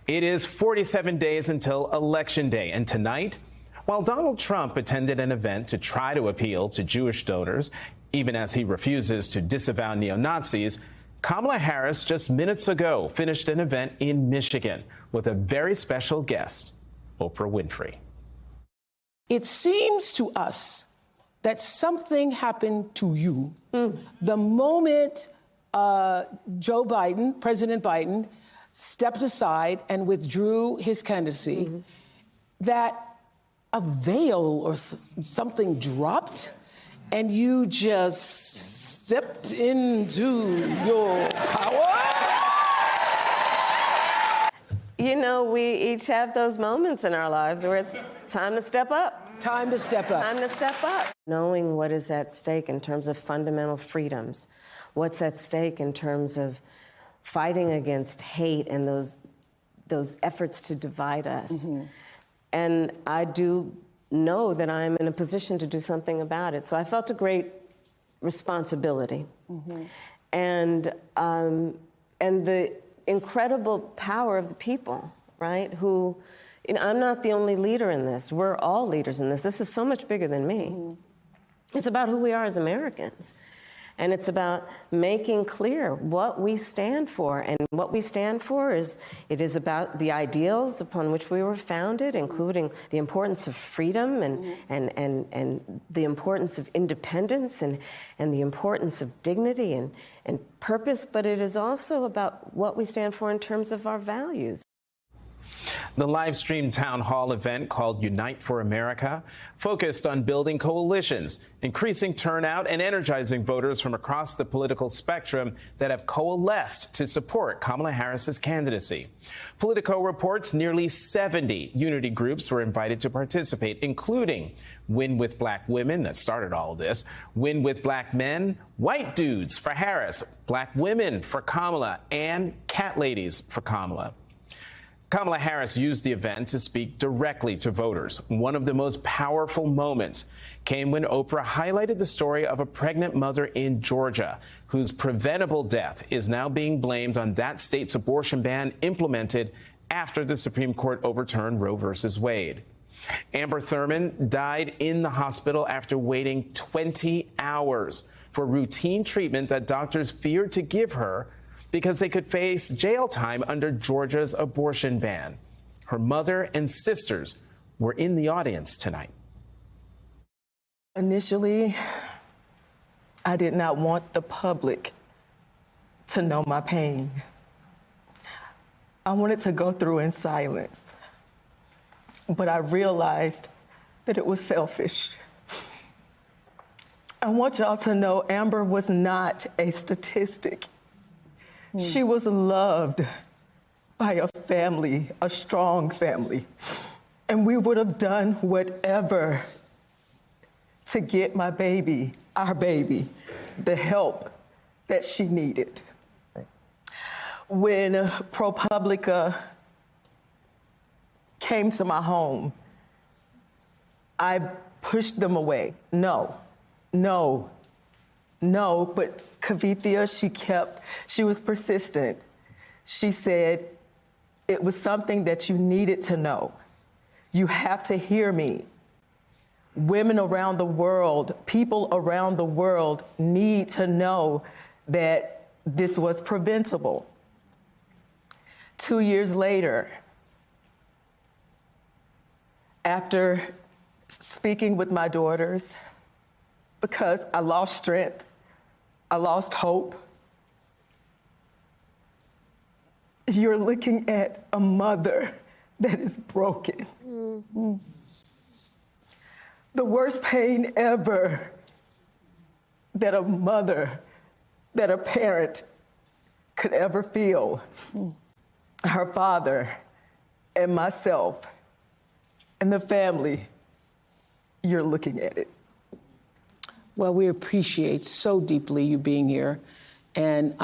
It is 47 days until Election Day, and tonight, while Donald Trump attended an event to try to appeal to Jewish donors, even as he refuses to disavow neo-Nazis, Kamala Harris just minutes ago finished an event in Michigan with a very special guest, Oprah Winfrey. It seems to us that something happened to you the moment President Biden, stepped aside and withdrew his candidacy, that a veil or something dropped and you just stepped into your power? You know, we each have those moments in our lives where it's time to step up. Time to step up. Time to step up. Knowing what is at stake in terms of fundamental freedoms, what's at stake in terms of fighting against hate and those efforts to divide us. And I do know that I'm in a position to do something about it. So I felt a great responsibility. And the incredible power of the people, right? Who, you know, I'm not the only leader in this. We're all leaders in this. This is so much bigger than me. It's about who we are as Americans. And it's about making clear what we stand for. And what we stand for is, it is about the ideals upon which we were founded, including the importance of freedom and the importance of independence and the importance of dignity and purpose. But it is also about what we stand for in terms of our values. The live-streamed town hall event called Unite for America focused on building coalitions, increasing turnout, and energizing voters from across the political spectrum that have coalesced to support Kamala Harris's candidacy. Politico reports nearly 70 unity groups were invited to participate, including Win with Black Women, that started all of this, Win with Black Men, White Dudes for Harris, Black Women for Kamala, and Cat Ladies for Kamala. Kamala Harris used the event to speak directly to voters. One of the most powerful moments came when Oprah highlighted the story of a pregnant mother in Georgia whose preventable death is now being blamed on that state's abortion ban implemented after the Supreme Court overturned Roe v. Wade. Amber Thurman died in the hospital after waiting 20 hours for routine treatment that doctors feared to give her because they could face jail time under Georgia's abortion ban. Her mother and sisters were in the audience tonight. Initially, I did not want the public to know my pain. I wanted to go through in silence, but I realized that it was selfish. I want y'all to know Amber was not a statistic. She was loved by a family, a strong family, and we would have done whatever to get my baby, our baby, the help that she needed. When ProPublica came to my home, I pushed them away. No, but Kavithia, she was persistent. She said, it was something that you needed to know. You have to hear me. Women around the world, people around the world need to know that this was preventable. 2 years later, after speaking with my daughters, because I lost strength, I lost hope. You're looking at a mother that is broken. The worst pain ever that a mother, that a parent could ever feel. Her father and myself and the family, you're looking at it. Well, we appreciate so deeply you being here. And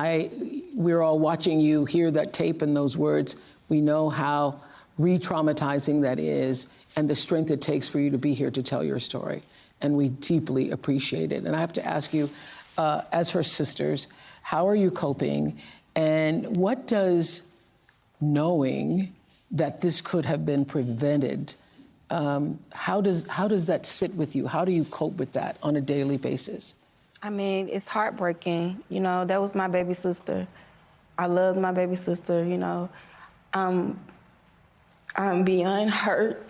we're all watching you hear that tape and those words. We know how re-traumatizing that is and the strength it takes for you to be here to tell your story. And we deeply appreciate it. And I have to ask you, as her sisters, how are you coping? And what does knowing that this could have been prevented. How does that sit with you? How do you cope with that on a daily basis? I mean, it's heartbreaking. You know, that was my baby sister. I loved my baby sister, you know. I'm beyond hurt,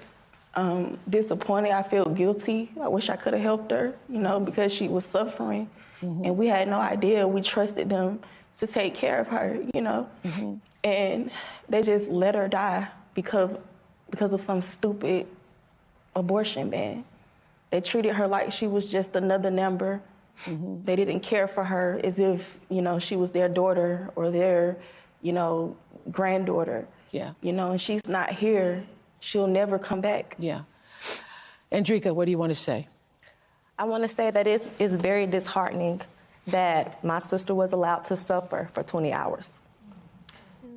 disappointed. I feel guilty. I wish I could have helped her, you know, because she was suffering. Mm-hmm. And we had no idea. We trusted them to take care of her, you know. Mm-hmm. And they just let her die because of some stupid abortion ban. They treated her like she was just another number. Mm-hmm. They didn't care for her as if, you know, she was their daughter or their, you know, granddaughter. Yeah. You know, and she's not here. She'll never come back. Yeah. Andrika, what do you want to say? I want to say that it's very disheartening that my sister was allowed to suffer for 20 hours.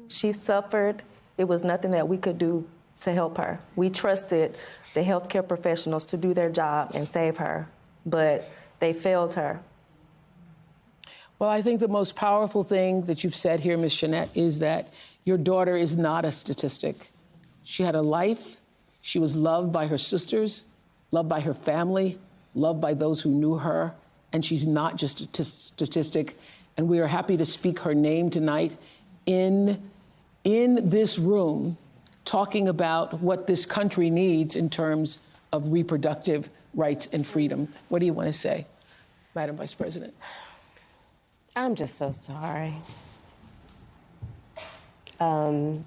She suffered. It was nothing that we could do to help her. We trusted the healthcare professionals to do their job and save her, but they failed her. Well, I think the most powerful thing that you've said here, Ms. Jeanette, is that your daughter is not a statistic. She had a life. She was loved by her sisters, loved by her family, loved by those who knew her, and she's not just a statistic. And we are happy to speak her name tonight in this room, talking about what this country needs in terms of reproductive rights and freedom. What do you want to say, Madam Vice President? I'm just so sorry. And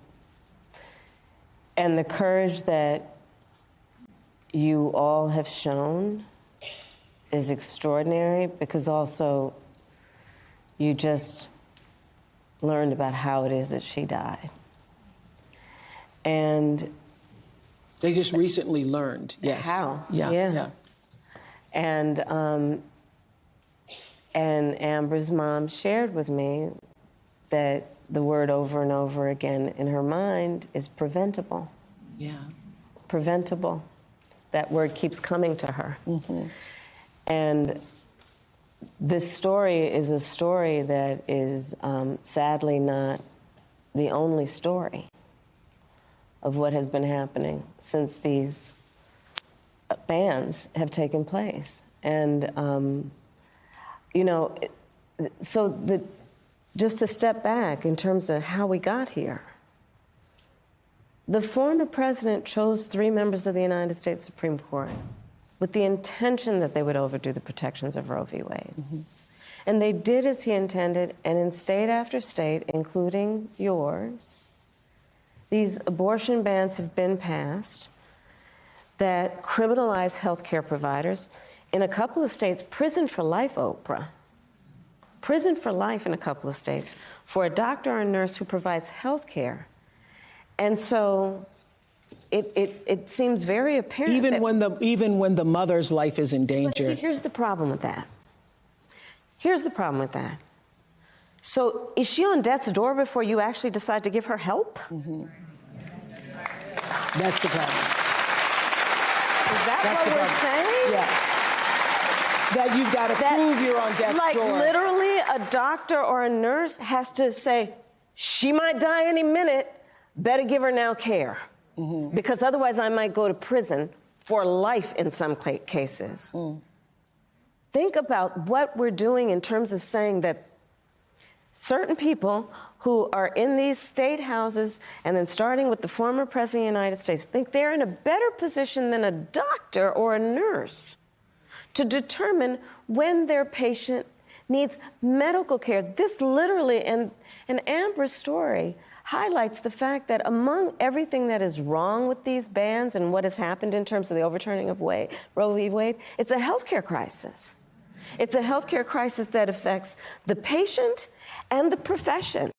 the courage that you all have shown is extraordinary, because also you just learned about how it is that she died. And they just recently learned, yes. How? Yeah. And Amber's mom shared with me that the word over and over again in her mind is preventable. Yeah. Preventable. That word keeps coming to her. Mm-hmm. And this story is a story that is sadly not the only story of what has been happening since these bans have taken place. And, you know, so just to step back in terms of how we got here, the former president chose 3 members of the United States Supreme Court with the intention that they would overdo the protections of Roe v. Wade. Mm-hmm. And they did as he intended, and in state after state, including yours, these abortion bans have been passed that criminalize healthcare providers. In a couple of states, prison for life, Oprah. Prison for life in a couple of states for a doctor or a nurse who provides health care. And so it seems very apparent even when the mother's life is in danger. But see, here's the problem with that. Here's the problem with that. So is she on death's door before you actually decide to give her help? Mm-hmm. That's the problem. Is that what we're saying? Yeah. That you've got to prove you're on death's door. Like literally a doctor or a nurse has to say, she might die any minute, better give her now care. Mm-hmm. Because otherwise I might go to prison for life in some cases. Mm. Think about what we're doing in terms of saying that certain people who are in these state houses, and then starting with the former president of the United States, think they're in a better position than a doctor or a nurse to determine when their patient needs medical care. This literally, and Amber's story highlights the fact that among everything that is wrong with these bans and what has happened in terms of the overturning of Roe v. Wade, it's a healthcare crisis. It's a healthcare crisis that affects the patient and the profession.